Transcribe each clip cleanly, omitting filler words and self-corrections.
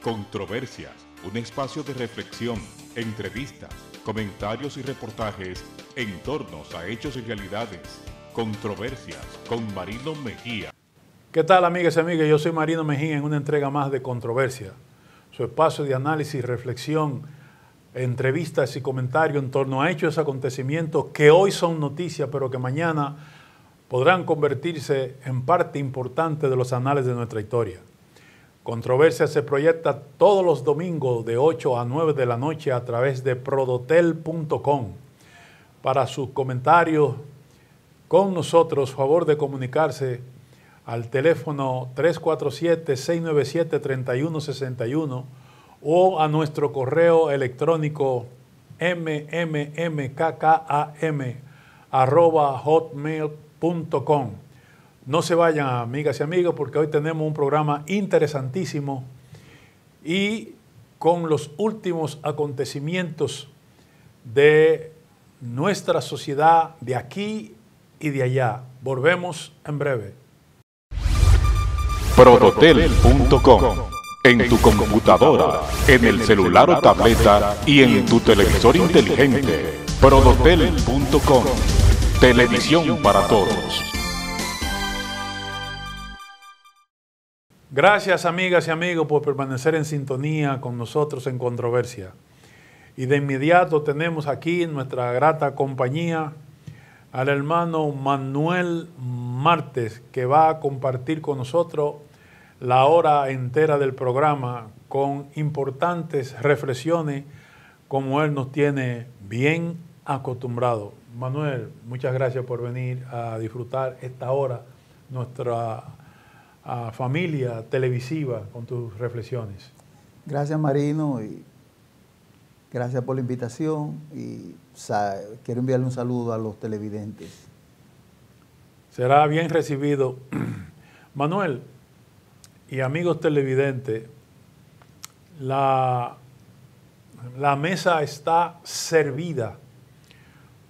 Controversias, un espacio de reflexión, entrevistas, comentarios y reportajes en torno a hechos y realidades. Controversias con Marino Mejía. ¿Qué tal, amigas y amigos? Yo soy Marino Mejía en una entrega más de Controversia, su espacio de análisis, reflexión, entrevistas y comentarios en torno a hechos y acontecimientos que hoy son noticias, pero que mañana podrán convertirse en parte importante de los anales de nuestra historia. Controversia se proyecta todos los domingos de 8 a 9 de la noche a través de prodotel.com. Para sus comentarios con nosotros, favor de comunicarse al teléfono 347-697-3161 o a nuestro correo electrónico mmmkkam@hotmail.com. No se vayan, amigas y amigos, porque hoy tenemos un programa interesantísimo y con los últimos acontecimientos de nuestra sociedad de aquí y de allá. Volvemos en breve. Prodotel.com. En tu computadora, en el celular o tableta y en tu televisor inteligente. Prodotel.com. Televisión para todos. Gracias, amigas y amigos, por permanecer en sintonía con nosotros en Controversia. Y de inmediato tenemos aquí en nuestra grata compañía al hermano Manuel Martes, que va a compartir con nosotros la hora entera del programa con importantes reflexiones como él nos tiene bien acostumbrado. Manuel, muchas gracias por venir a disfrutar esta hora, nuestra familia televisiva, con tus reflexiones. Gracias, Marino, y gracias por la invitación y quiero enviarle un saludo a los televidentes. Será bien recibido. Manuel y amigos televidentes, la mesa está servida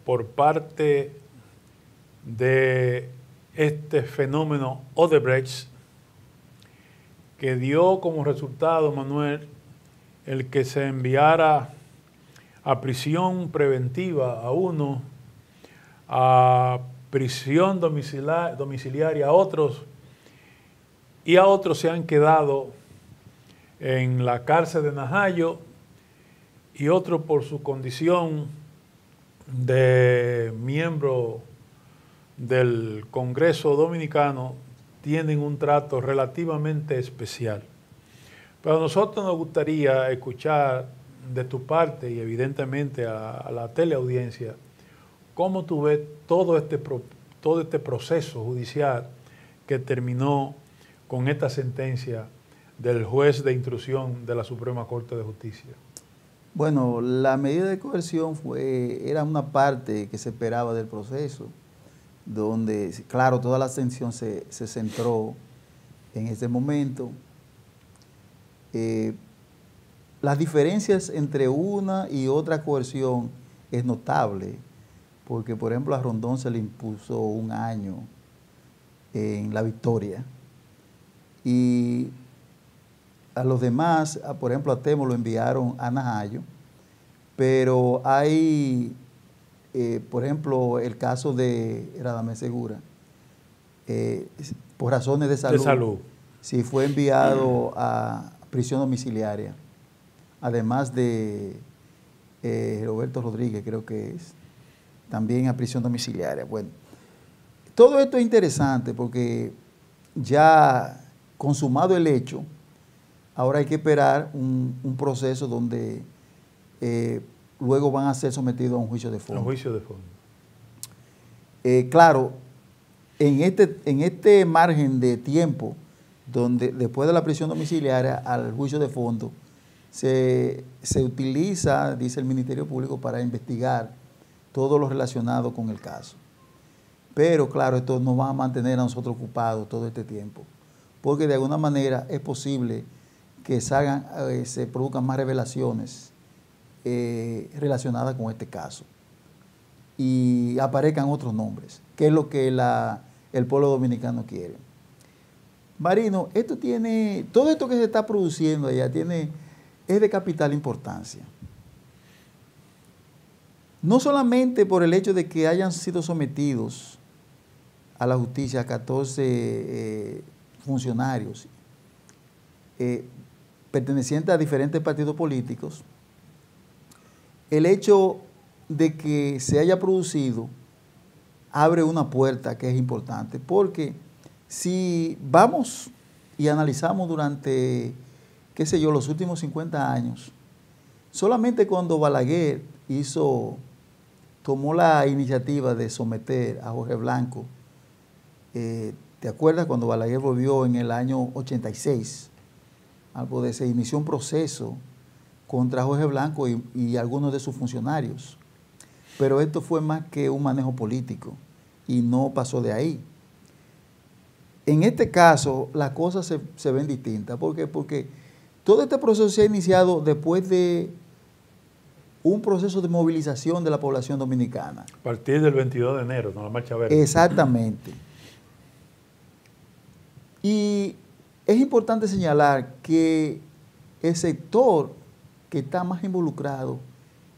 por parte de este fenómeno Odebrecht, que dio como resultado, Manuel, el que se enviara a prisión preventiva a uno, a prisión domiciliaria a otros, y a otros se han quedado en la cárcel de Najayo, y otros por su condición de miembro del Congreso Dominicano tienen un trato relativamente especial. Pero a nosotros nos gustaría escuchar de tu parte y evidentemente a la teleaudiencia cómo tú ves todo este proceso judicial que terminó con esta sentencia del juez de instrucción de la Suprema Corte de Justicia. Bueno, la medida de coerción era una parte que se esperaba del proceso, donde, claro, toda la atención se centró en ese momento. Las diferencias entre una y otra coerción es notable, porque, por ejemplo, a Rondón se le impuso 1 año en La Victoria, y a los demás, por ejemplo, a Temo lo enviaron a Najayo, pero hay... por ejemplo, el caso de Radamés Segura, por razones de salud, sí fue enviado a prisión domiciliaria, además de Roberto Rodríguez, creo que es, también a prisión domiciliaria. Bueno, todo esto es interesante porque ya consumado el hecho, ahora hay que esperar un proceso donde luego van a ser sometidos a un juicio de fondo. Un juicio de fondo. Claro, en este margen de tiempo, donde después de la prisión domiciliaria al juicio de fondo, se utiliza, dice el Ministerio Público, para investigar todo lo relacionado con el caso. Pero claro, esto nos va a mantener a nosotros ocupados todo este tiempo, porque de alguna manera es posible que se produzcan más revelaciones relacionadas con este caso y aparezcan otros nombres, que es lo que el pueblo dominicano quiere. Marino, todo esto que se está produciendo allá es de capital importancia. No solamente por el hecho de que hayan sido sometidos a la justicia 14 funcionarios pertenecientes a diferentes partidos políticos, el hecho de que se haya producido abre una puerta que es importante, porque si vamos y analizamos durante, qué sé yo, los últimos 50 años, solamente cuando Balaguer tomó la iniciativa de someter a Jorge Blanco, ¿te acuerdas cuando Balaguer volvió en el año 86? Algo de se inició un proceso contra Jorge Blanco y algunos de sus funcionarios. Pero esto fue más que un manejo político y no pasó de ahí. En este caso, las cosas se ven distintas. ¿Por qué? Porque todo este proceso se ha iniciado después de un proceso de movilización de la población dominicana. A partir del 22 de enero, ¿no? La Marcha Verde. Exactamente. Y es importante señalar que el sector que está más involucrado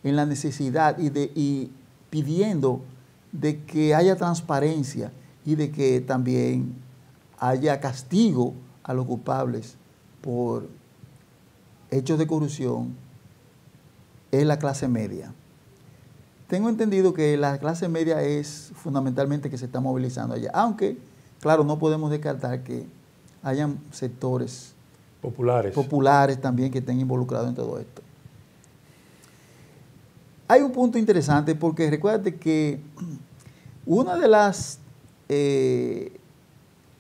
en la necesidad y pidiendo de que haya transparencia y de que también haya castigo a los culpables por hechos de corrupción, es la clase media. Tengo entendido que la clase media es fundamentalmente que se está movilizando allá, aunque, claro, no podemos descartar que hayan sectores populares también que estén involucrados en todo esto. Hay un punto interesante porque recuérdate que una de las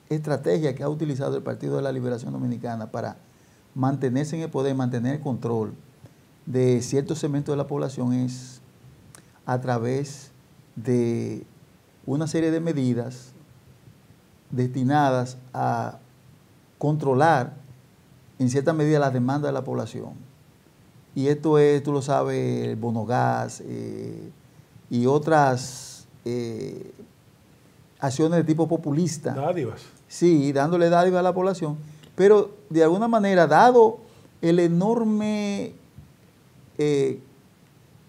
estrategias que ha utilizado el Partido de la Liberación Dominicana para mantenerse en el poder, mantener el control de ciertos segmentos de la población es a través de una serie de medidas destinadas a controlar en cierta medida las demandas de la población. Y esto es, tú lo sabes, el bono gas y otras acciones de tipo populista. Dádivas. Sí, dándole dádivas a la población. Pero de alguna manera, dado el enorme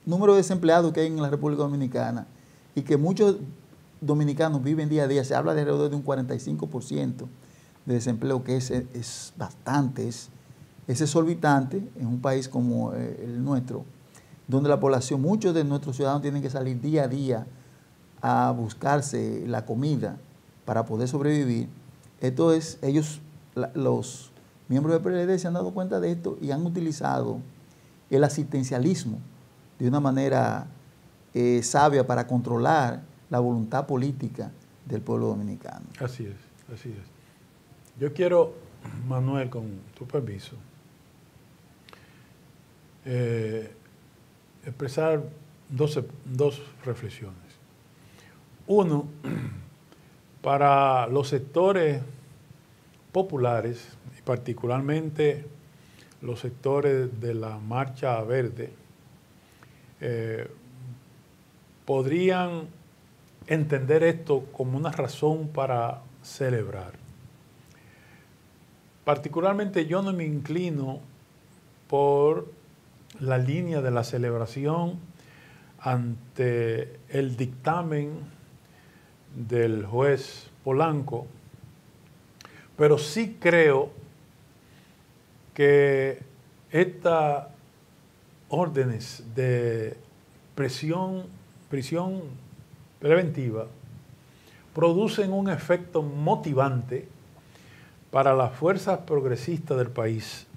número de desempleados que hay en la República Dominicana y que muchos dominicanos viven día a día, se habla de alrededor de un 45% de desempleo, que es bastante, es exorbitante en un país como el nuestro, donde la población, muchos de nuestros ciudadanos tienen que salir día a día a buscarse la comida para poder sobrevivir. Entonces, los miembros del PLD se han dado cuenta de esto y han utilizado el asistencialismo de una manera sabia para controlar la voluntad política del pueblo dominicano. Así es, así es. Yo quiero, Manuel, con tu permiso, expresar dos reflexiones. Uno, para los sectores populares, y particularmente los sectores de la Marcha Verde, podrían entender esto como una razón para celebrar. Particularmente yo no me inclino por la línea de la celebración ante el dictamen del juez Polanco, pero sí creo que estas órdenes de prisión preventiva producen un efecto motivante para las fuerzas progresistas del país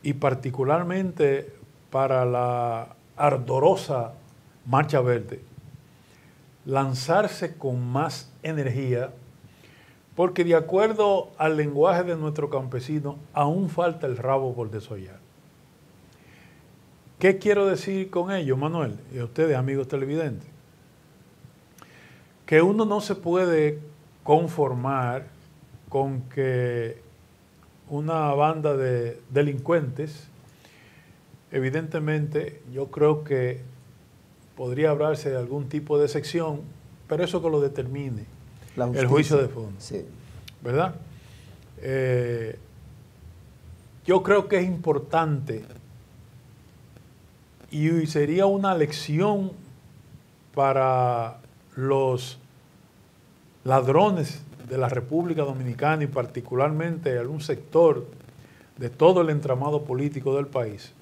y particularmente para la ardorosa Marcha Verde, lanzarse con más energía, porque de acuerdo al lenguaje de nuestro campesino, aún falta el rabo por desollar. ¿Qué quiero decir con ello, Manuel? Y a ustedes, amigos televidentes. Que uno no se puede conformar con que una banda de delincuentes, evidentemente yo creo que podría hablarse de algún tipo de sección, pero eso que lo determine el juicio de fondo, sí, ¿verdad? Yo creo que es importante y sería una lección para los ladrones de la República Dominicana y particularmente algún sector de todo el entramado político del país,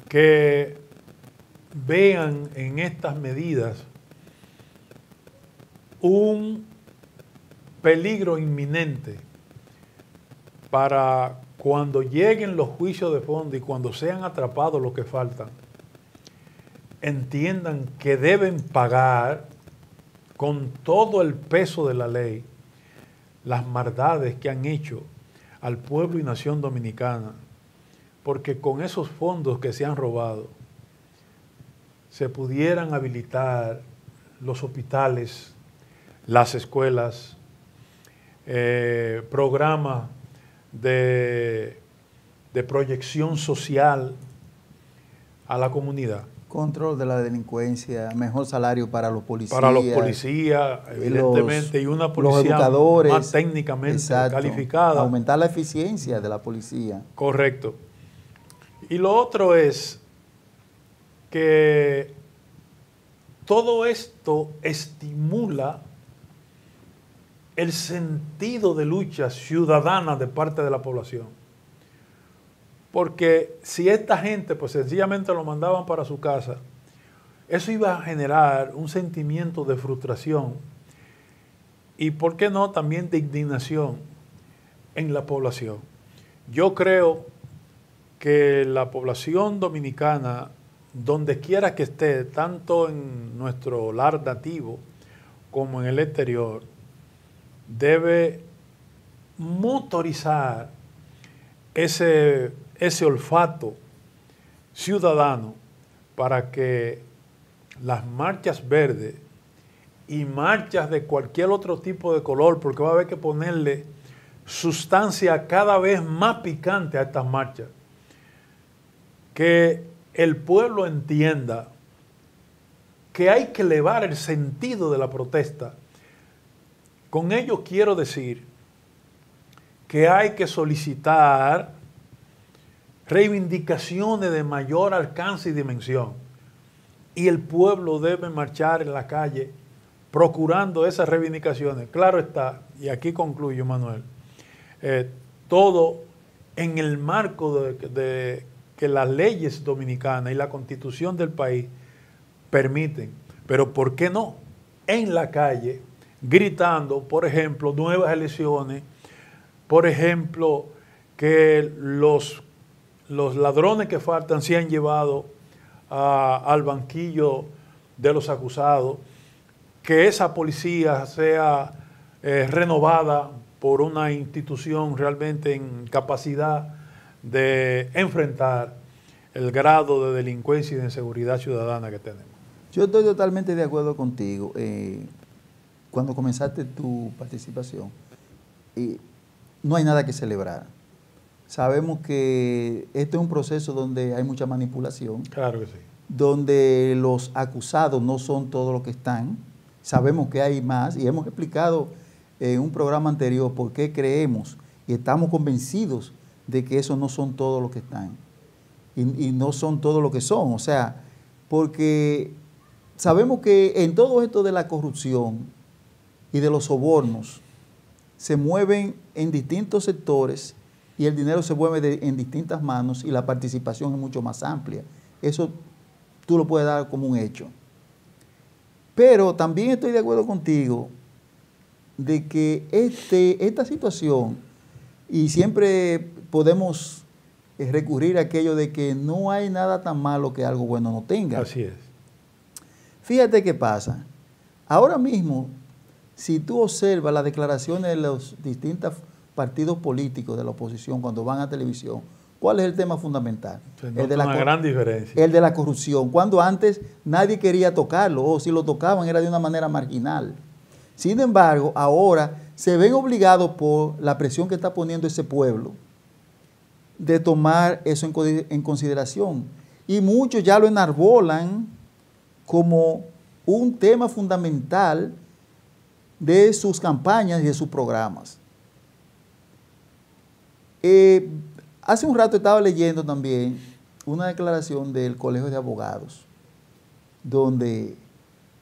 que vean en estas medidas un peligro inminente para cuando lleguen los juicios de fondo y cuando sean atrapados los que faltan, entiendan que deben pagar con todo el peso de la ley las maldades que han hecho al pueblo y nación dominicana, porque con esos fondos que se han robado se pudieran habilitar los hospitales, las escuelas, programas de proyección social a la comunidad. Control de la delincuencia, mejor salario para los policías. Para los policías, evidentemente, y una policía más técnicamente calificada. Aumentar la eficiencia de la policía. Correcto. Y lo otro es que todo esto estimula el sentido de lucha ciudadana de parte de la población. Porque si esta gente pues sencillamente lo mandaban para su casa, eso iba a generar un sentimiento de frustración y, ¿por qué no?, también de indignación en la población. Yo creo que la población dominicana, donde quiera que esté, tanto en nuestro lar nativo como en el exterior, debe motorizar ese olfato ciudadano para que las marchas verdes y marchas de cualquier otro tipo de color, porque va a haber que ponerle sustancia cada vez más picante a estas marchas, que el pueblo entienda que hay que elevar el sentido de la protesta. Con ello quiero decir que hay que solicitar reivindicaciones de mayor alcance y dimensión. Y el pueblo debe marchar en la calle procurando esas reivindicaciones. Claro está, y aquí concluyo, Manuel, todo en el marco de que las leyes dominicanas y la constitución del país permiten. Pero ¿por qué no? En la calle, gritando, por ejemplo, nuevas elecciones, por ejemplo, que los ladrones que faltan se han llevado al banquillo de los acusados, que esa policía sea renovada por una institución realmente en capacidad de enfrentar el grado de delincuencia y de inseguridad ciudadana que tenemos. Yo estoy totalmente de acuerdo contigo. Cuando comenzaste tu participación, no hay nada que celebrar. Sabemos que este es un proceso donde hay mucha manipulación. Claro que sí. Donde los acusados no son todos los que están. Sabemos que hay más y hemos explicado en un programa anterior por qué creemos y estamos convencidos de que esos no son todos los que están y no son todos los que son. O sea, porque sabemos que en todo esto de la corrupción y de los sobornos se mueven en distintos sectores y el dinero se mueve en distintas manos y la participación es mucho más amplia. Eso tú lo puedes dar como un hecho. Pero también estoy de acuerdo contigo de que esta situación, y siempre podemos recurrir a aquello de que no hay nada tan malo que algo bueno no tenga. Así es. Fíjate qué pasa. Ahora mismo, si tú observas las declaraciones de los distintos partidos políticos de la oposición cuando van a televisión, ¿cuál es el tema fundamental? Una gran diferencia. El de la corrupción, cuando antes nadie quería tocarlo, o si lo tocaban era de una manera marginal. Sin embargo, ahora se ven obligados por la presión que está poniendo ese pueblo de tomar eso en consideración. Y muchos ya lo enarbolan como un tema fundamental de sus campañas y de sus programas. Hace un rato estaba leyendo también una declaración del Colegio de Abogados, donde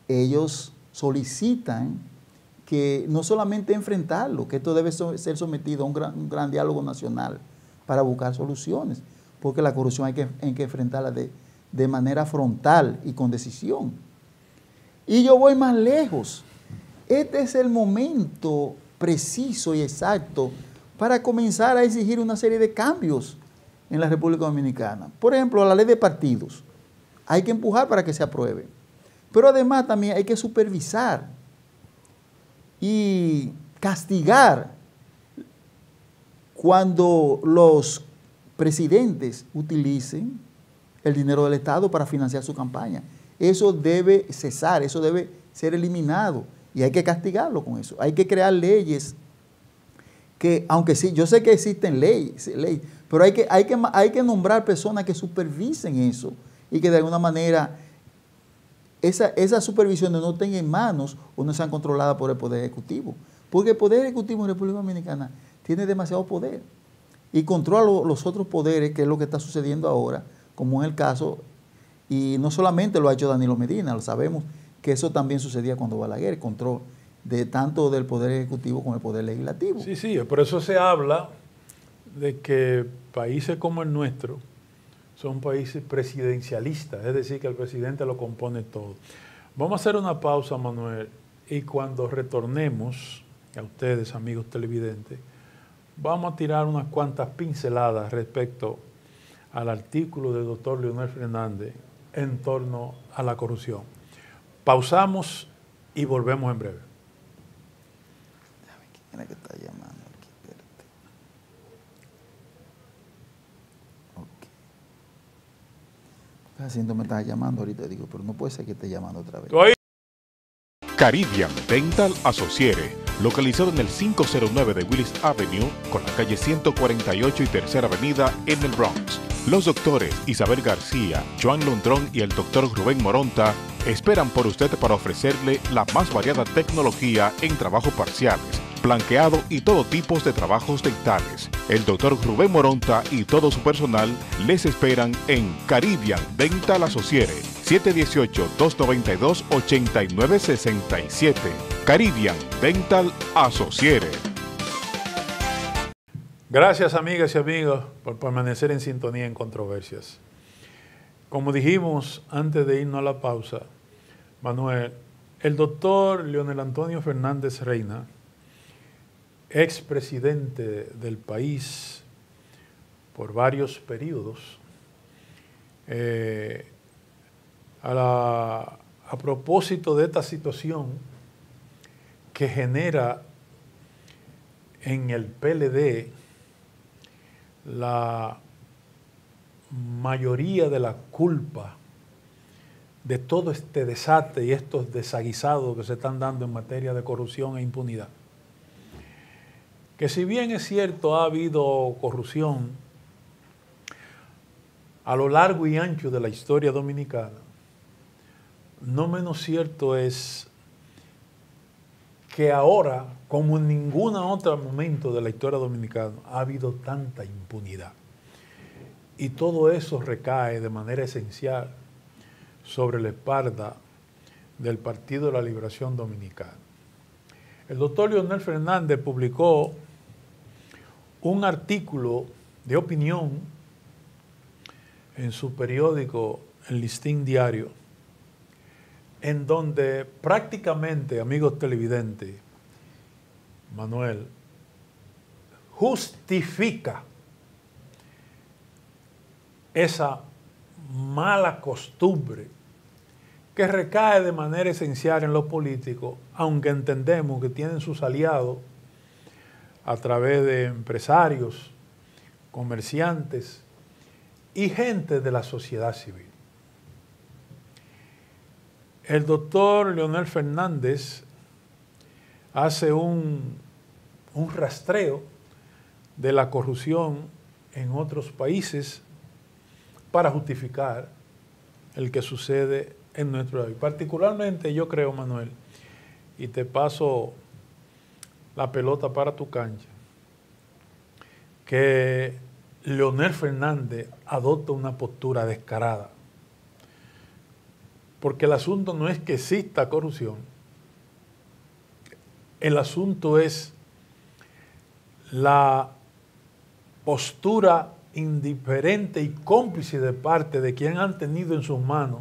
ellos solicitan que no solamente enfrentarlo, que esto debe ser sometido a un gran diálogo nacional para buscar soluciones, porque la corrupción hay que enfrentarla de manera frontal y con decisión. Y yo voy más lejos. Este es el momento preciso y exacto para comenzar a exigir una serie de cambios en la República Dominicana. Por ejemplo, la ley de partidos. Hay que empujar para que se apruebe. Pero además también hay que supervisar y castigar cuando los presidentes utilicen el dinero del Estado para financiar su campaña. Eso debe cesar, eso debe ser eliminado y hay que castigarlo con eso. Hay que crear leyes que, aunque sí, yo sé que existen leyes, pero hay que nombrar personas que supervisen eso y que de alguna manera esas supervisiones no estén en manos o no sean controladas por el Poder Ejecutivo. Porque el Poder Ejecutivo en República Dominicana tiene demasiado poder y controla los otros poderes, que es lo que está sucediendo ahora, como es el caso, y no solamente lo ha hecho Danilo Medina, lo sabemos que eso también sucedía cuando Balaguer, control de tanto del Poder Ejecutivo como el Poder Legislativo. Sí, sí, por eso se habla de que países como el nuestro son países presidencialistas, es decir, que el presidente lo compone todo. Vamos a hacer una pausa, Manuel, y cuando retornemos, a ustedes, amigos televidentes, vamos a tirar unas cuantas pinceladas respecto al artículo del doctor Leonel Fernández en torno a la corrupción. Pausamos y volvemos en breve. ¿Quién es que está llamando aquí? Espérate. Ok. Haciendo me estás llamando ahorita, digo, pero no puede ser que esté llamando otra vez. Caribbean Dental Associates, localizado en el 509 de Willis Avenue, con la calle 148 y Tercera Avenida en el Bronx. Los doctores Isabel García, Joan Londrón y el doctor Rubén Moronta esperan por usted para ofrecerle la más variada tecnología en trabajos parciales, blanqueado y todo tipo de trabajos dentales. El doctor Rubén Moronta y todo su personal les esperan en Caribbean Dental Associates, 718-292-8967. Caribbean Dental Associates. Gracias, amigas y amigos, por permanecer en sintonía en Controversias. Como dijimos antes de irnos a la pausa, Manuel, el doctor Leonel Antonio Fernández Reina, expresidente del país por varios periodos, a propósito de esta situación que genera en el PLD la mayoría de la culpa de todo este desastre y estos desaguisados que se están dando en materia de corrupción e impunidad. Que si bien es cierto ha habido corrupción a lo largo y ancho de la historia dominicana, no menos cierto es que ahora, como en ningún otro momento de la historia dominicana, ha habido tanta impunidad. Y todo eso recae de manera esencial sobre la espalda del Partido de la Liberación Dominicana. El doctor Leonel Fernández publicó un artículo de opinión en su periódico El Listín Diario, en donde prácticamente, amigos televidentes, Manuel, justifica esa mala costumbre que recae de manera esencial en los políticos, aunque entendemos que tienen sus aliados a través de empresarios, comerciantes y gente de la sociedad civil. El doctor Leonel Fernández hace un rastreo de la corrupción en otros países para justificar el que sucede en nuestro país. Particularmente yo creo, Manuel, y te paso la pelota para tu cancha, que Leonel Fernández adopta una postura descarada. Porque el asunto no es que exista corrupción, el asunto es la postura indiferente y cómplice de parte de quien han tenido en sus manos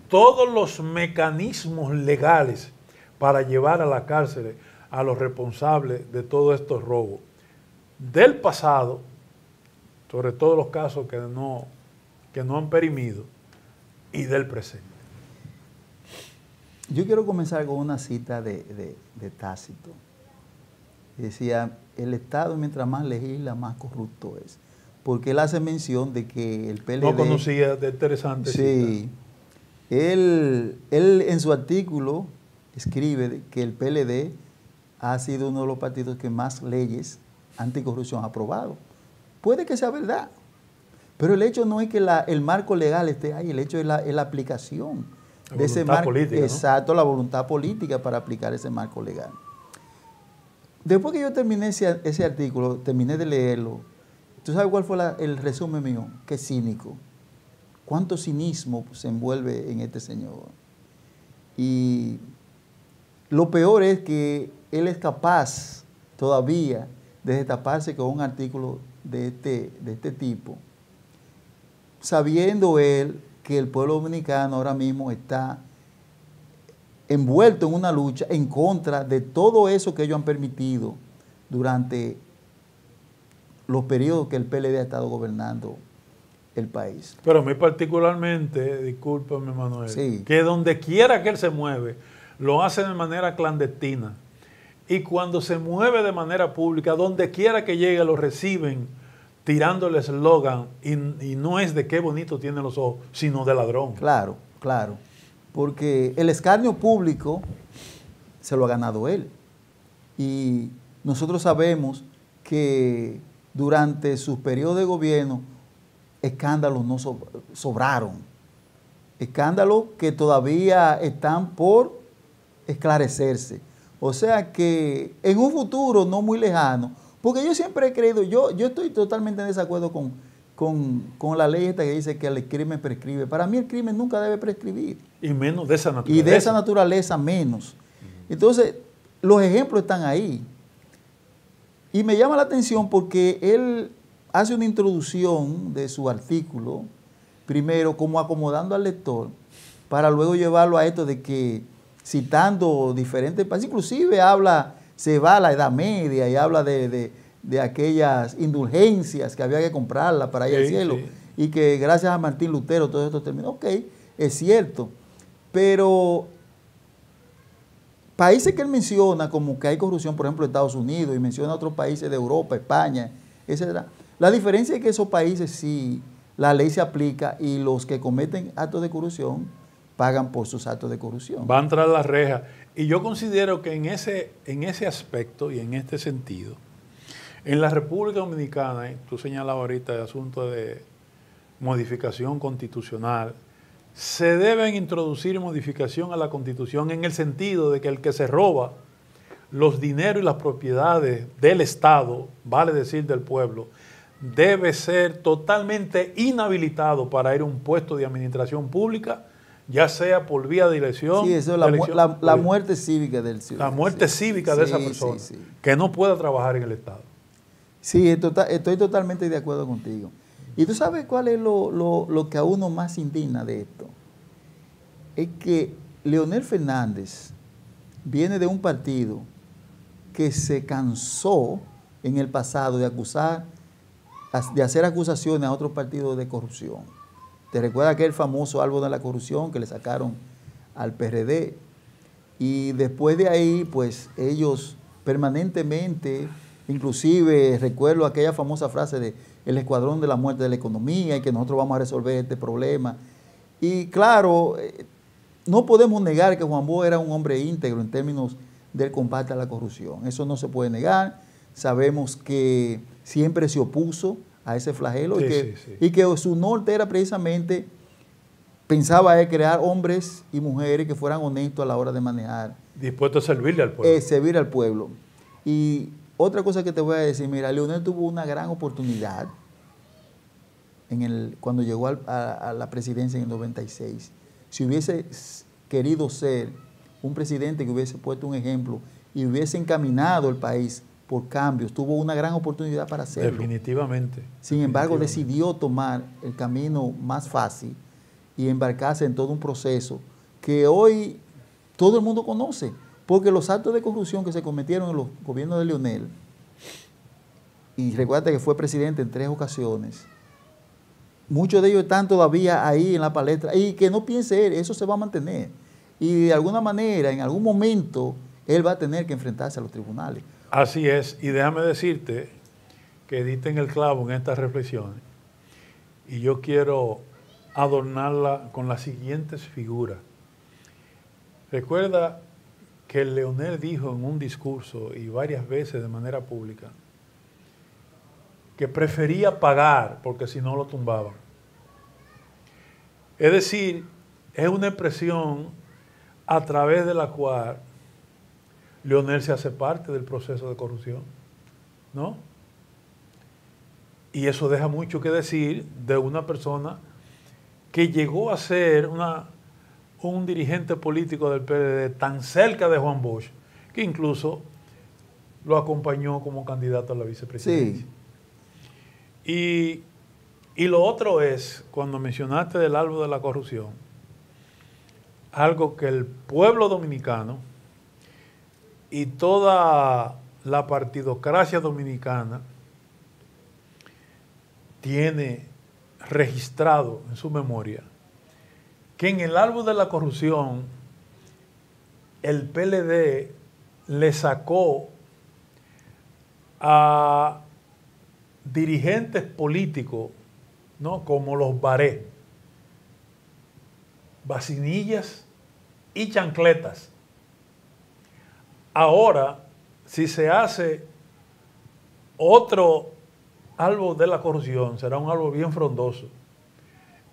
todos los mecanismos legales para llevar a la cárcel a los responsables de todos estos robos del pasado, sobre todo los casos que no han perimido, y del presente. Yo quiero comenzar con una cita de Tácito. Decía, el Estado mientras más legisla, más corrupto es. Porque él hace mención de que el PLD... No conocía, de interesante. Sí. Él en su artículo escribe que el PLD ha sido uno de los partidos que más leyes anticorrupción ha aprobado. Puede que sea verdad, pero el hecho no es que el marco legal esté ahí, el hecho es la aplicación de ese marco. Política, ¿no? Exacto, la voluntad política para aplicar ese marco legal. Después que yo terminé ese artículo, terminé de leerlo, ¿tú sabes cuál fue el resumen mío? Qué cínico. Cuánto cinismo se envuelve en este señor. Y lo peor es que él es capaz todavía de destaparse con un artículo de este tipo, sabiendo él que el pueblo dominicano ahora mismo está envuelto en una lucha en contra de todo eso que ellos han permitido durante los periodos que el PLD ha estado gobernando el país. Pero a mí particularmente, discúlpame Manuel, sí, que donde quiera que él se mueve, lo hace de manera clandestina. Y cuando se mueve de manera pública, donde quiera que llegue, lo reciben tirándole eslogan, y no es de qué bonito tiene los ojos, sino de ladrón. Claro, claro. Porque el escarnio público se lo ha ganado él. Y nosotros sabemos que durante sus periodos de gobierno, escándalos no sobraron. Escándalos que todavía están por esclarecerse. O sea que en un futuro no muy lejano, porque yo siempre he creído, yo estoy totalmente en desacuerdo con la ley esta que dice que el crimen prescribe. Para mí el crimen nunca debe prescribir. Y menos de esa naturaleza. Y de esa naturaleza menos. Entonces, los ejemplos están ahí. Y me llama la atención porque él hace una introducción de su artículo, primero como acomodando al lector, para luego llevarlo a esto de que, citando diferentes países, inclusive se va a la Edad Media y habla de aquellas indulgencias que había que comprarlas para ir al cielo, sí, y que gracias a Martín Lutero todo esto terminó. Ok, es cierto, pero países que él menciona como que hay corrupción, por ejemplo Estados Unidos, y menciona otros países de Europa, España, etc. La diferencia es que esos países sí, la ley se aplica y los que cometen actos de corrupción pagan por sus actos de corrupción. Van tras la reja. Y yo considero que en ese aspecto y en este sentido, en la República Dominicana, tú señalabas ahorita el asunto de modificación constitucional, se deben introducir modificación a la Constitución en el sentido de que el que se roba los dineros y las propiedades del Estado, vale decir del pueblo, debe ser totalmente inhabilitado para ir a un puesto de administración pública, ya sea por vía de elección. Sí, eso es la muerte cívica del ciudadano. La muerte cívica de esa persona, que no pueda trabajar en el Estado. Sí, estoy totalmente de acuerdo contigo. Y tú sabes cuál es lo que a uno más indigna de esto. Es que Leonel Fernández viene de un partido que se cansó en el pasado de hacer acusaciones a otros partidos de corrupción. ¿Te recuerdas aquel famoso árbol de la corrupción que le sacaron al PRD? Y después de ahí, pues ellos permanentemente, inclusive recuerdo aquella famosa frase de el escuadrón de la muerte de la economía y que nosotros vamos a resolver este problema. Y claro, no podemos negar que Juan Bosch era un hombre íntegro en términos del combate a la corrupción. Eso no se puede negar. Sabemos que siempre se opuso a ese flagelo, sí, y que su norte era precisamente, pensaba crear hombres y mujeres que fueran honestos a la hora de manejar. Dispuestos a servirle al pueblo. Servir al pueblo. Y otra cosa que te voy a decir, mira, Leonel tuvo una gran oportunidad cuando llegó a la presidencia en el 96. Si hubiese querido ser un presidente que hubiese puesto un ejemplo y hubiese encaminado el país por cambios, tuvo una gran oportunidad para hacerlo. Definitivamente. Sin embargo, decidió tomar el camino más fácil y embarcarse en todo un proceso que hoy todo el mundo conoce, porque los actos de corrupción que se cometieron en los gobiernos de Leonel, y recuerda que fue presidente en 3 ocasiones, muchos de ellos están todavía ahí en la palestra, y que no piense él, eso se va a mantener. Y de alguna manera, en algún momento, él va a tener que enfrentarse a los tribunales. Así es, y déjame decirte que diste en el clavo en estas reflexiones, y yo quiero adornarla con las siguientes figuras. Recuerda que Leonel dijo en un discurso y varias veces de manera pública que prefería pagar porque si no lo tumbaban. Es decir, es una expresión a través de la cual Leonel se hace parte del proceso de corrupción, ¿no? Y eso deja mucho que decir de una persona que llegó a ser un dirigente político del PLD tan cerca de Juan Bosch, que incluso lo acompañó como candidato a la vicepresidencia. Sí. Y lo otro es, cuando mencionaste del árbol de la corrupción, algo que el pueblo dominicano y toda la partidocracia dominicana tiene registrado en su memoria, que en el árbol de la corrupción el PLD le sacó a dirigentes políticos, ¿no?, como los Baré, Vacinillas y Chancletas. Ahora, si se hace otro árbol de la corrupción, será un árbol bien frondoso,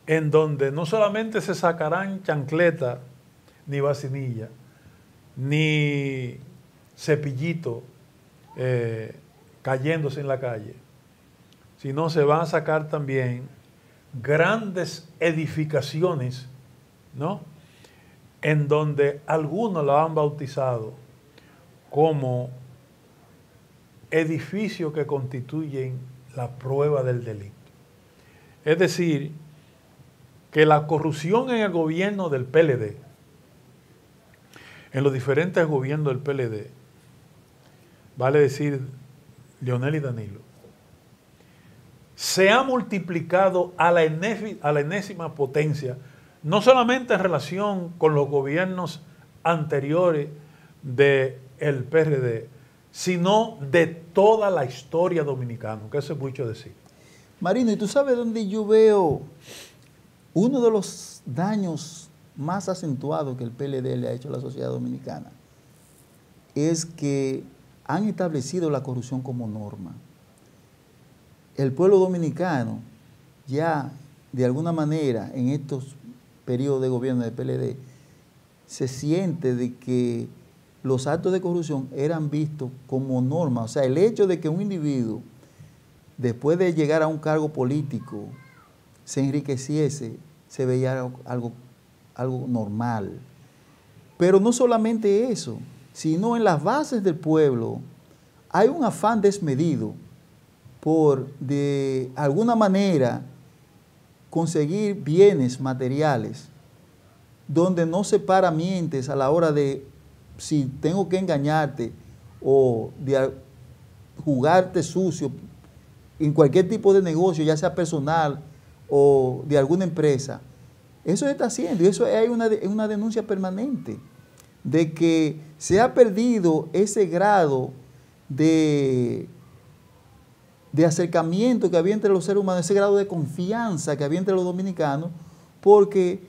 en donde no solamente se sacarán Chancleta, ni Vacinilla, ni Cepillito cayéndose en la calle, sino se van a sacar también grandes edificaciones, ¿no?, en donde algunos la han bautizado como edificios que constituyen la prueba del delito. Es decir, que la corrupción en el gobierno del PLD, en los diferentes gobiernos del PLD, vale decir Leonel y Danilo, se ha multiplicado a la enésima potencia, no solamente en relación con los gobiernos anteriores del PRD, sino de toda la historia dominicana, que eso es mucho decir. Marino, ¿y tú sabes dónde yo veo uno de los daños más acentuados que el PLD le ha hecho a la sociedad dominicana? Es que han establecido la corrupción como norma. El pueblo dominicano ya, de alguna manera, en estos periodos de gobierno del PLD, se siente de que los actos de corrupción eran vistos como norma. O sea, el hecho de que un individuo, después de llegar a un cargo político, se enriqueciese, se veía algo normal. Pero no solamente eso, sino en las bases del pueblo hay un afán desmedido por, de alguna manera, conseguir bienes materiales, donde no se para mientes a la hora de si tengo que engañarte o de jugarte sucio en cualquier tipo de negocio, ya sea personal o de alguna empresa. Eso se está haciendo y eso hay una denuncia permanente de que se ha perdido ese grado de acercamiento que había entre los seres humanos, ese grado de confianza que había entre los dominicanos, porque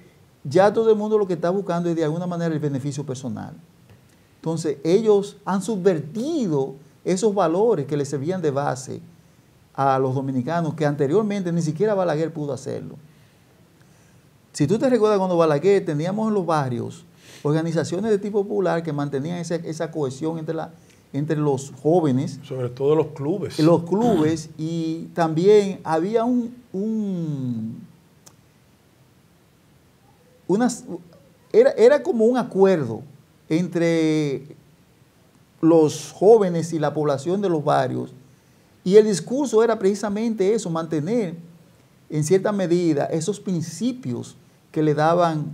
ya todo el mundo lo que está buscando es de alguna manera el beneficio personal. Entonces, ellos han subvertido esos valores que les servían de base a los dominicanos, que anteriormente ni siquiera Balaguer pudo hacerlo. Si tú te recuerdas cuando Balaguer teníamos en los barrios organizaciones de tipo popular que mantenían esa cohesión entre los jóvenes. Sobre todo los clubes. Los clubes, y también había era como un acuerdo entre los jóvenes y la población de los barrios, y el discurso era precisamente eso, mantener en cierta medida esos principios que le daban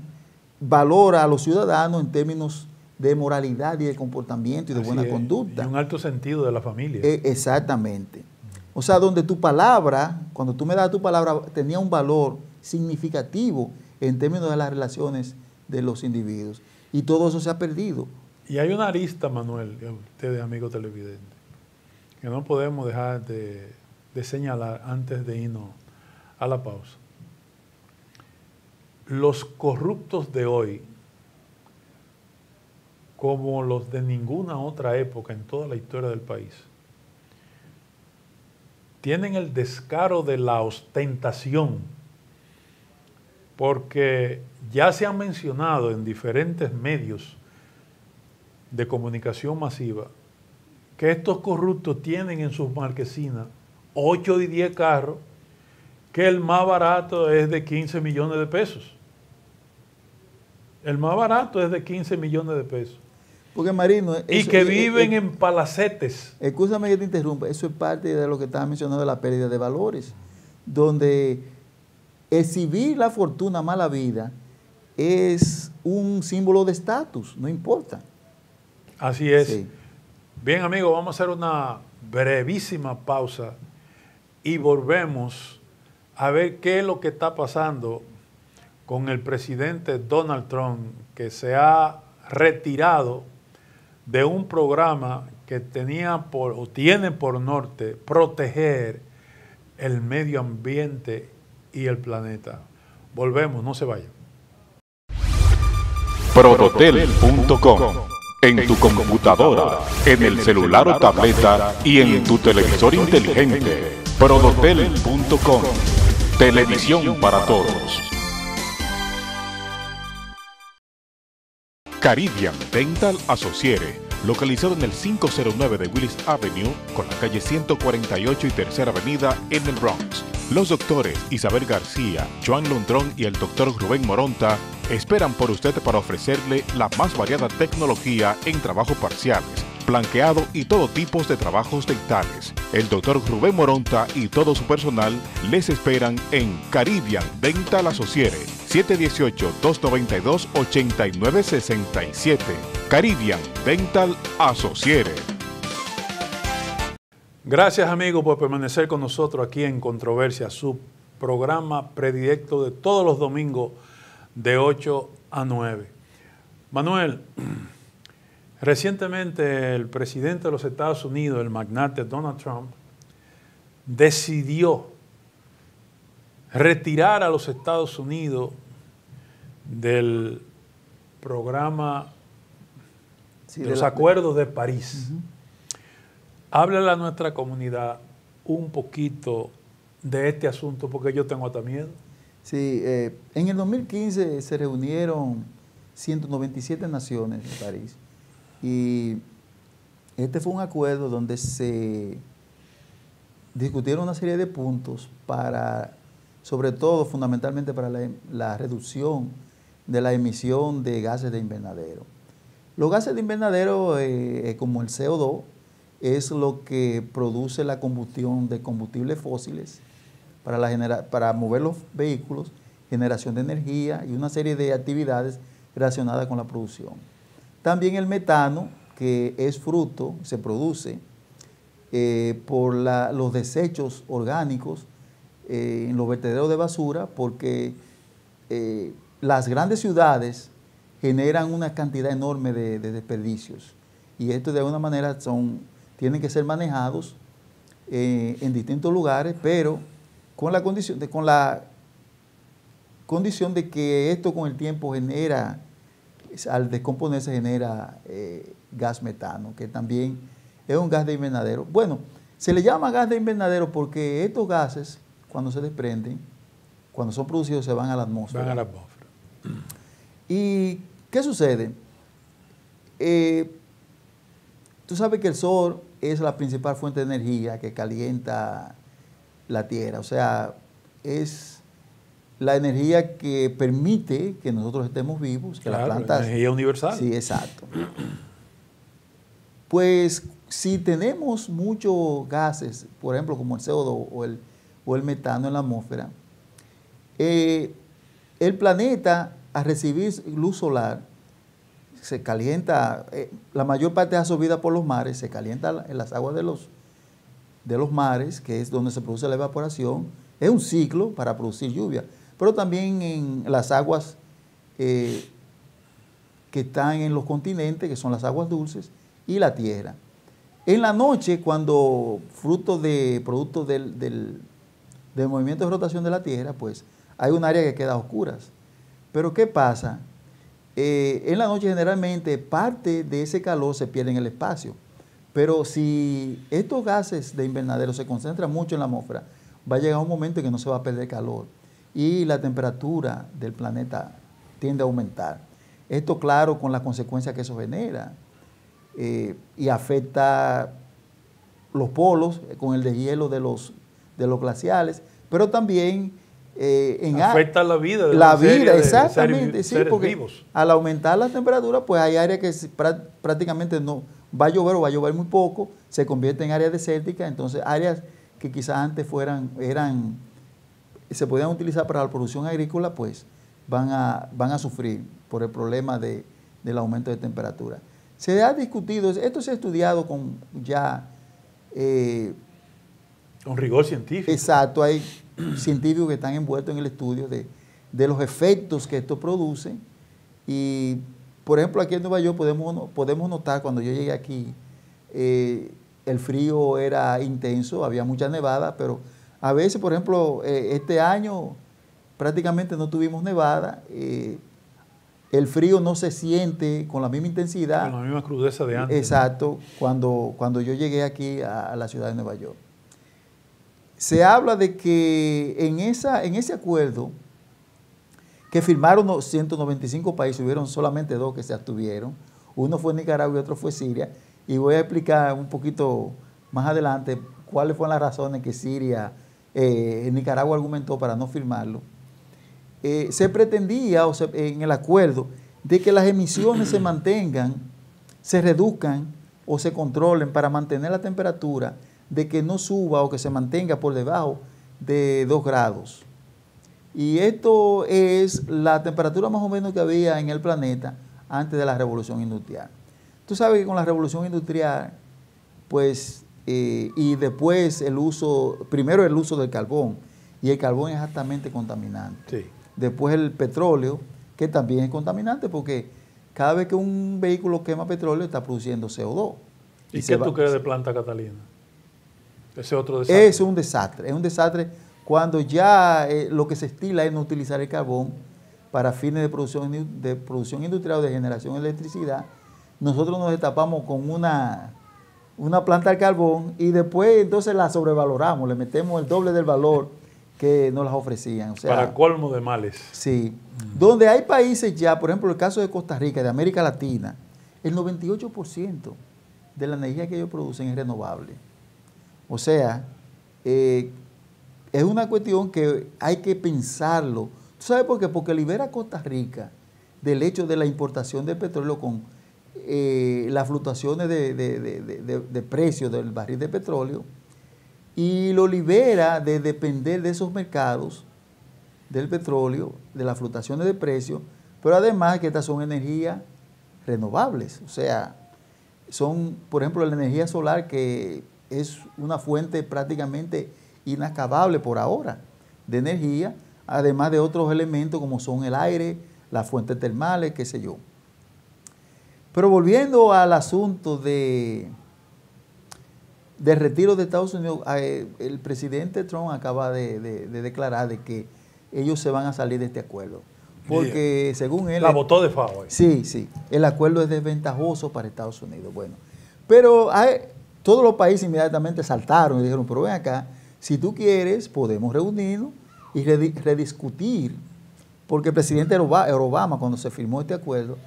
valor a los ciudadanos en términos de moralidad y de comportamiento y de buena conducta. Y un alto sentido de la familia. Exactamente. O sea, donde tu palabra, cuando tú me das tu palabra, tenía un valor significativo en términos de las relaciones de los individuos. Y todo eso se ha perdido. Y hay una arista, Manuel, ustedes amigos televidentes, que no podemos dejar de señalar antes de irnos a la pausa. Los corruptos de hoy, como los de ninguna otra época en toda la historia del país, tienen el descaro de la ostentación, porque ya se han mencionado en diferentes medios de comunicación masiva que estos corruptos tienen en sus marquesinas 8 y 10 carros, que el más barato es de 15 millones de pesos. El más barato es de 15 millones de pesos. Porque, Marino, y que viven en palacetes. Escúchame que te interrumpa, eso es parte de lo que estaba mencionando de la pérdida de valores, donde exhibir la fortuna mala vida es un símbolo de estatus, no importa. Así es. Sí. Bien, amigos, vamos a hacer una brevísima pausa y volvemos a ver qué es lo que está pasando con el presidente Donald Trump, que se ha retirado de un programa que tenía o tiene por norte proteger el medio ambiente y el planeta. Volvemos, no se vayan. Prodotel.com. En tu computadora, en el celular o tableta y en tu televisor inteligente. Prodotel.com. Televisión para todos. Caribbean Dental Associates, localizado en el 509 de Willis Avenue, con la calle 148 y Tercera Avenida en el Bronx. Los doctores Isabel García, Joan Londrón y el doctor Rubén Moronta esperan por usted para ofrecerle la más variada tecnología en trabajos parciales, blanqueado y todo tipo de trabajos dentales. El doctor Rubén Moronta y todo su personal les esperan en Caribbean Dental Associates, 718-292-8967. Caribbean Dental Associates. Gracias, amigos, por permanecer con nosotros aquí en Controversia, su programa predilecto de todos los domingos de 8 a 9. Manuel, recientemente el presidente de los Estados Unidos, el magnate Donald Trump, decidió retirar a los Estados Unidos del programa de los acuerdos de París. Háblale a nuestra comunidad un poquito de este asunto, porque yo tengo hasta miedo. Sí, en el 2015 se reunieron 197 naciones en París, y este fue un acuerdo donde se discutieron una serie de puntos para, sobre todo, fundamentalmente para la reducción de la emisión de gases de invernadero. Los gases de invernadero, como el CO2, es lo que produce la combustión de combustibles fósiles para mover los vehículos, generación de energía y una serie de actividades relacionadas con la producción. También el metano, que es fruto, se produce por los desechos orgánicos en los vertederos de basura, porque las grandes ciudades generan una cantidad enorme de desperdicios, y esto de alguna manera tienen que ser manejados en distintos lugares, pero con la condición de que esto con el tiempo genera, al descomponerse genera gas metano, que también es un gas de invernadero. Bueno, se le llama gas de invernadero porque estos gases, cuando se desprenden, cuando son producidos, se van a la atmósfera. Van a la atmósfera. ¿Y qué sucede? tú sabes que el sol es la principal fuente de energía que calienta la Tierra. O sea, es la energía que permite que nosotros estemos vivos, que claro, las plantas... energía universal. Sí, exacto. Pues si tenemos muchos gases, por ejemplo, como el CO2 o el metano en la atmósfera, el planeta, al recibir luz solar, se calienta, la mayor parte es absorbida por los mares, se calienta en las aguas de los mares, que es donde se produce la evaporación. Es un ciclo para producir lluvia, pero también en las aguas que están en los continentes, que son las aguas dulces, y la tierra. En la noche, cuando producto del movimiento de rotación de la Tierra, pues hay un área que queda a oscuras. Pero ¿qué pasa? En la noche generalmente parte de ese calor se pierde en el espacio. Pero si estos gases de invernadero se concentran mucho en la atmósfera, va a llegar un momento en que no se va a perder calor y la temperatura del planeta tiende a aumentar. Esto, claro, con las consecuencias que eso genera. Y afecta los polos con el deshielo de los glaciales, pero también afecta la vida exactamente, sí, seres porque vivos. Al aumentar la temperatura, pues hay áreas que prácticamente no va a llover o va a llover muy poco, se convierte en áreas desérticas, entonces áreas que quizás antes se podían utilizar para la producción agrícola, pues van a sufrir por el problema del aumento de temperatura. Se ha discutido, esto se ha estudiado con rigor científico. Exacto, hay científicos que están envueltos en el estudio de los efectos que esto produce. Y, por ejemplo, aquí en Nueva York podemos notar, cuando yo llegué aquí, el frío era intenso, había mucha nevada, pero a veces, por ejemplo, este año prácticamente no tuvimos nevada. El frío no se siente con la misma intensidad. Con la misma crudeza de antes. Exacto, cuando yo llegué aquí a la ciudad de Nueva York. Se habla de que en ese acuerdo que firmaron 195 países, hubieron solamente 2 que se abstuvieron. Uno fue Nicaragua y otro fue Siria. Y voy a explicar un poquito más adelante cuáles fueron las razones que Nicaragua argumentó para no firmarlo. Se pretendía en el acuerdo de que las emisiones se mantengan, se reduzcan o se controlen para mantener la temperatura, de que no suba o que se mantenga por debajo de 2 grados. Y esto es la temperatura más o menos que había en el planeta antes de la revolución industrial. Tú sabes que con la revolución industrial, pues, y después primero el uso del carbón, y el carbón es altamente contaminante. Sí. Después el petróleo, que también es contaminante porque cada vez que un vehículo quema petróleo está produciendo CO2. ¿Y qué tú crees de Planta Catalina? Ese otro desastre. Es un desastre cuando ya lo que se estila es no utilizar el carbón para fines de producción industrial o de generación de electricidad. Nosotros nos destapamos con una planta de carbón y después entonces la sobrevaloramos, le metemos el doble del valor que nos las ofrecían. O sea, para colmo de males. Sí. Donde hay países ya, por ejemplo, el caso de Costa Rica, de América Latina, el 98% de la energía que ellos producen es renovable. O sea, es una cuestión que hay que pensarlo. ¿Tú sabes por qué? Porque libera a Costa Rica del hecho de la importación de petróleo con las fluctuaciones de precios del barril de petróleo, y lo libera de depender de esos mercados del petróleo, de las fluctuaciones de precios, pero además que estas son energías renovables. O sea, son, por ejemplo, la energía solar, que es una fuente prácticamente inacabable por ahora de energía, además de otros elementos como son el aire, las fuentes termales, qué sé yo. Pero volviendo al asunto del retiro de Estados Unidos, el presidente Trump acaba de declarar de que ellos se van a salir de este acuerdo. Porque según él... La votó de favor. Sí, el acuerdo es desventajoso para Estados Unidos. Bueno, pero todos los países inmediatamente saltaron y dijeron, pero ven acá, si tú quieres, podemos reunirnos y rediscutir, porque el presidente Obama, cuando se firmó este acuerdo,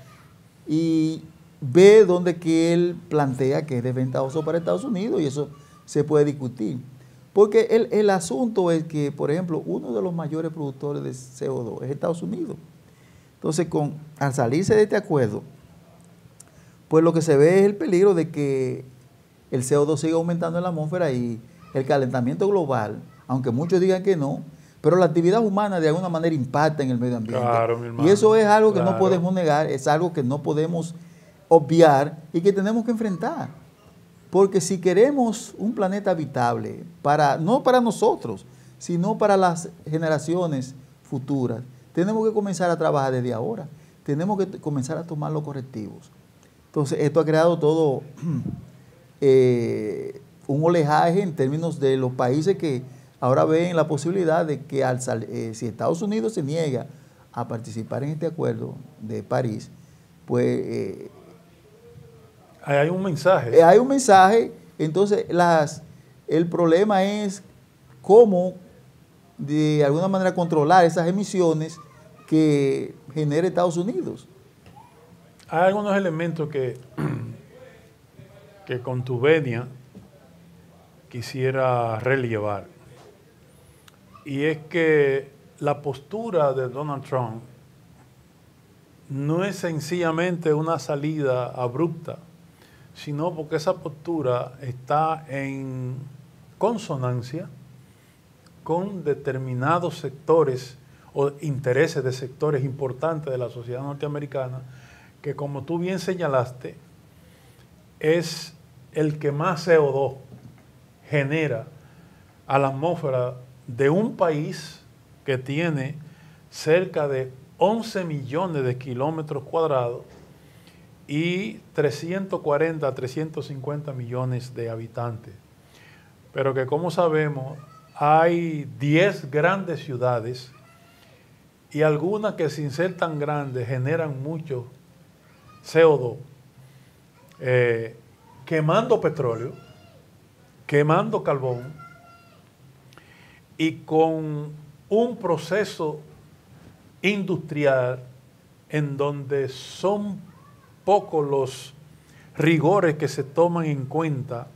y ve donde que él plantea que es desventajoso para Estados Unidos y eso se puede discutir. Porque el asunto es que, por ejemplo, uno de los mayores productores de CO2 es Estados Unidos. Entonces, al salirse de este acuerdo, pues lo que se ve es el peligro de que el CO2 siga aumentando en la atmósfera y el calentamiento global, aunque muchos digan que no, pero la actividad humana de alguna manera impacta en el medio ambiente. Claro, mi hermano, y eso es algo que claro. no podemos negar, es algo que no podemos obviar y que tenemos que enfrentar. Porque si queremos un planeta habitable, no para nosotros, sino para las generaciones futuras, tenemos que comenzar a trabajar desde ahora. Tenemos que comenzar a tomar los correctivos. Entonces, esto ha creado todo un oleaje en términos de los países que ahora ven la posibilidad de que si Estados Unidos se niega a participar en este acuerdo de París, pues hay un mensaje. Hay un mensaje. Entonces, el problema es cómo de alguna manera controlar esas emisiones que genera Estados Unidos. Hay algunos elementos que con tu venia quisiera relevar. Y es que la postura de Donald Trump no es sencillamente una salida abrupta, sino porque esa postura está en consonancia con determinados sectores o intereses de sectores importantes de la sociedad norteamericana, que como tú bien señalaste, es el que más CO2 genera a la atmósfera de un país que tiene cerca de 11 millones de kilómetros cuadrados y 340 a 350 millones de habitantes. Pero que, como sabemos, hay 10 grandes ciudades y algunas que, sin ser tan grandes, generan mucho CO2, quemando petróleo, quemando carbón y con un proceso industrial en donde son pocos los rigores que se toman en cuenta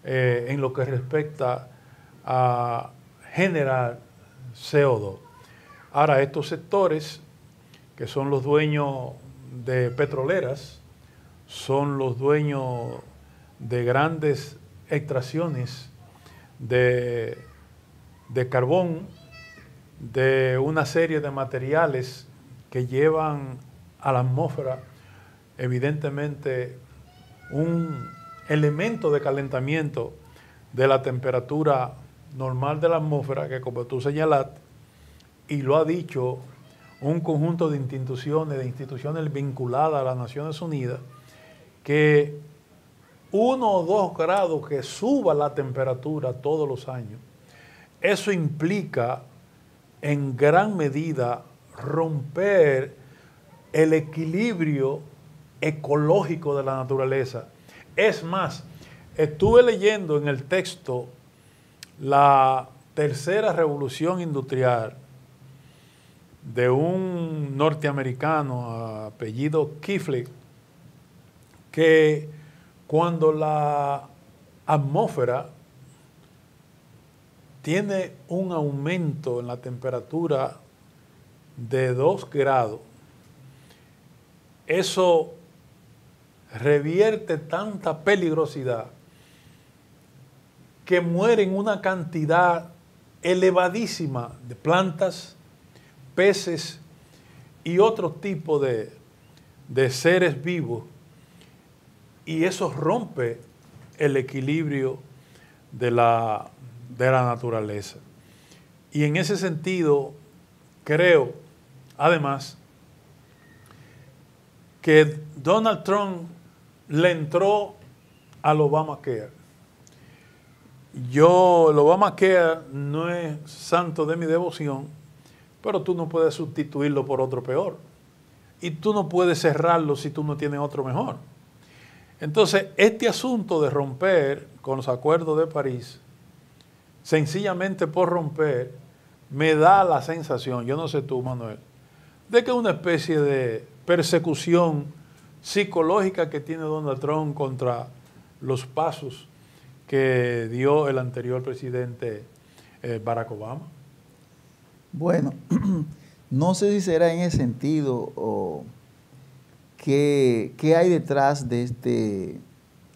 en lo que respecta a generar CO2. Ahora, estos sectores, que son los dueños de petroleras, son los dueños de grandes extracciones de carbón, de una serie de materiales que llevan a la atmósfera evidentemente un elemento de calentamiento de la temperatura normal de la atmósfera, que como tú señalaste, y lo ha dicho un conjunto de instituciones vinculadas a las Naciones Unidas, que 1 o 2 grados que suba la temperatura todos los años, eso implica en gran medida romper el equilibrio ecológico de la naturaleza. Es más, estuve leyendo en el texto la tercera revolución industrial de un norteamericano apellido Kifle, que cuando la atmósfera tiene un aumento en la temperatura de 2 grados, eso revierte tanta peligrosidad que mueren una cantidad elevadísima de plantas, peces y otro tipo de seres vivos, y eso rompe el equilibrio de la naturaleza. Y en ese sentido, creo, además, que Donald Trump le entró al Obamacare. El Obamacare no es santo de mi devoción, pero tú no puedes sustituirlo por otro peor. Y tú no puedes cerrarlo si tú no tienes otro mejor. Entonces, este asunto de romper con los acuerdos de París, sencillamente por romper, me da la sensación, yo no sé tú, Manuel, de que es una especie de persecución psicológica que tiene Donald Trump contra los pasos que dio el anterior presidente Barack Obama? Bueno, no sé si será en ese sentido o qué hay detrás de este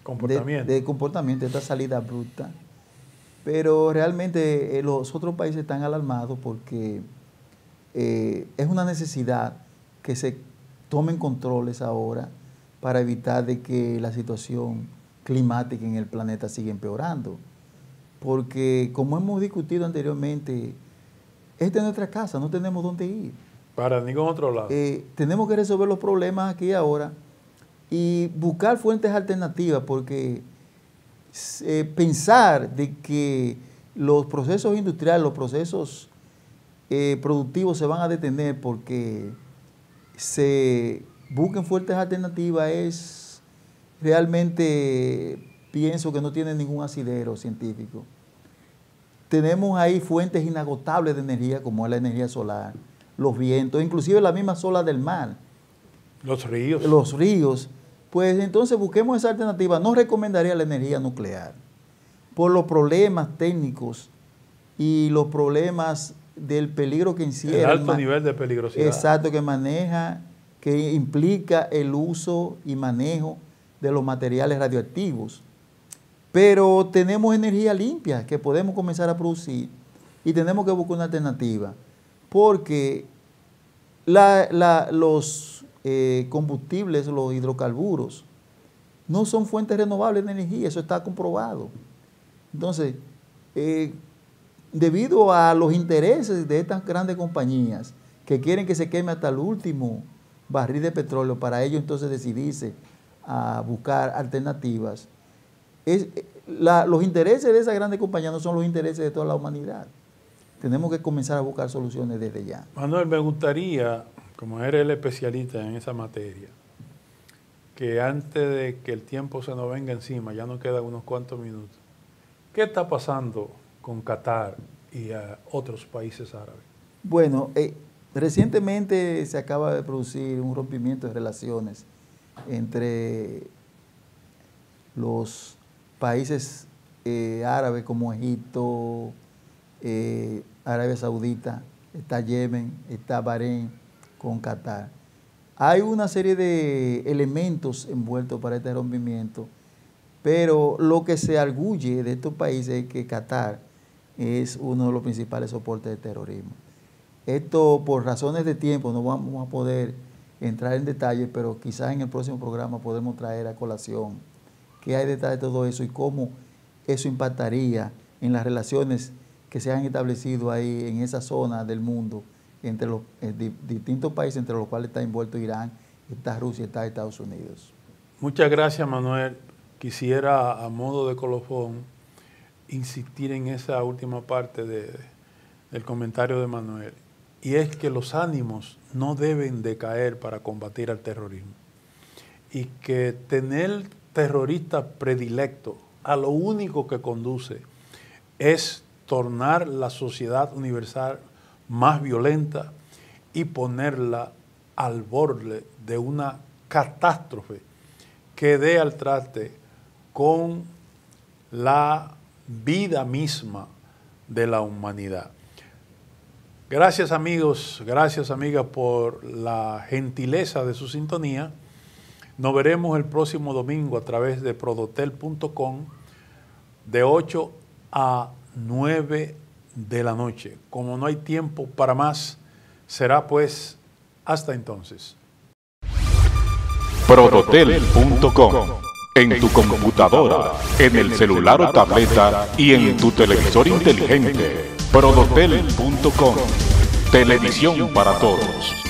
comportamiento, de comportamiento, de esta salida abrupta, pero realmente los otros países están alarmados porque es una necesidad que se tomen controles ahora para evitar de que la situación climática en el planeta siga empeorando. Porque como hemos discutido anteriormente, esta es nuestra casa, no tenemos dónde ir. Para ningún otro lado. Tenemos que resolver los problemas aquí y ahora y buscar fuentes alternativas, porque pensar de que los procesos industriales, los procesos productivos se van a detener porque se busquen fuentes alternativas es realmente, pienso que no tiene ningún asidero científico. Tenemos ahí fuentes inagotables de energía como es la energía solar, los vientos, inclusive las mismas olas del mar. Los ríos. Los ríos. Pues entonces busquemos esa alternativa. No recomendaría la energía nuclear por los problemas técnicos y los problemas del peligro que encierra. El alto nivel de peligrosidad. Exacto, que maneja, que implica el uso y manejo de los materiales radioactivos. Pero tenemos energía limpia que podemos comenzar a producir y tenemos que buscar una alternativa. Porque los combustibles, los hidrocarburos, no son fuentes renovables de energía, eso está comprobado. Entonces, debido a los intereses de estas grandes compañías que quieren que se queme hasta el último barril de petróleo, para ellos entonces decidirse a buscar alternativas, los intereses de esas grandes compañías no son los intereses de toda la humanidad. Tenemos que comenzar a buscar soluciones desde ya. Manuel, me gustaría, como eres el especialista en esa materia, que antes de que el tiempo se nos venga encima, ya nos quedan unos cuantos minutos, ¿qué está pasando con Qatar y otros países árabes? Bueno, recientemente se acaba de producir un rompimiento de relaciones entre los países árabes como Egipto, Arabia Saudita, está Yemen, está Bahrein con Qatar. Hay una serie de elementos envueltos para este rompimiento, pero lo que se arguye de estos países es que Qatar es uno de los principales soportes del terrorismo. Esto, por razones de tiempo, no vamos a poder entrar en detalle, pero quizás en el próximo programa podemos traer a colación qué hay detrás de todo eso y cómo eso impactaría en las relaciones que se han establecido ahí en esa zona del mundo entre los distintos países, entre los cuales está envuelto Irán, está Rusia, está Estados Unidos. Muchas gracias, Manuel. Quisiera, a modo de colofón, insistir en esa última parte del comentario de Manuel, y es que los ánimos no deben decaer para combatir al terrorismo, y que tener terroristas predilectos a lo único que conduce es tornar la sociedad universal más violenta y ponerla al borde de una catástrofe que dé al traste con la vida misma de la humanidad. Gracias, amigos, gracias, amigas, por la gentileza de su sintonía. Nos veremos el próximo domingo a través de prodotel.com de 8 a 9 de la noche. Como no hay tiempo para más, será pues hasta entonces. Prodotel.com. En tu computadora, en el celular o tableta y en tu televisor inteligente. Prodotel.com. Televisión para todos.